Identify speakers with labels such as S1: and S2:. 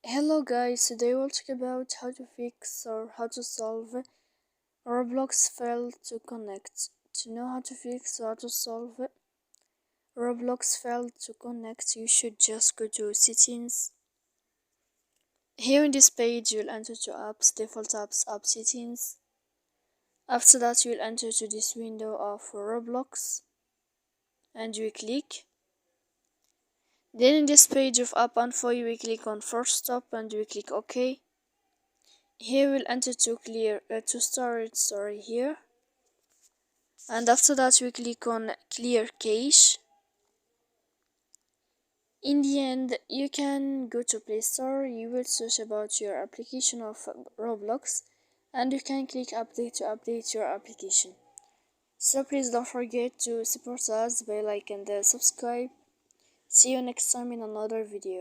S1: Hello guys, today we'll talk about how to fix or how to solve Roblox failed to connect. To know how to fix or how to solve Roblox failed to connect, you should just go to settings. Here in this page you'll enter to apps, default apps, app settings. After that you'll enter to this window of Roblox and you click. Then in this page of app info you will click on force stop and you will click OK. Here we'll enter to storage here, and after that we click on clear cache. In the end you can go to Play Store, you will search about your application of Roblox and you can click update to update your application. So please don't forget to support us by like and subscribe. See you next time in another video.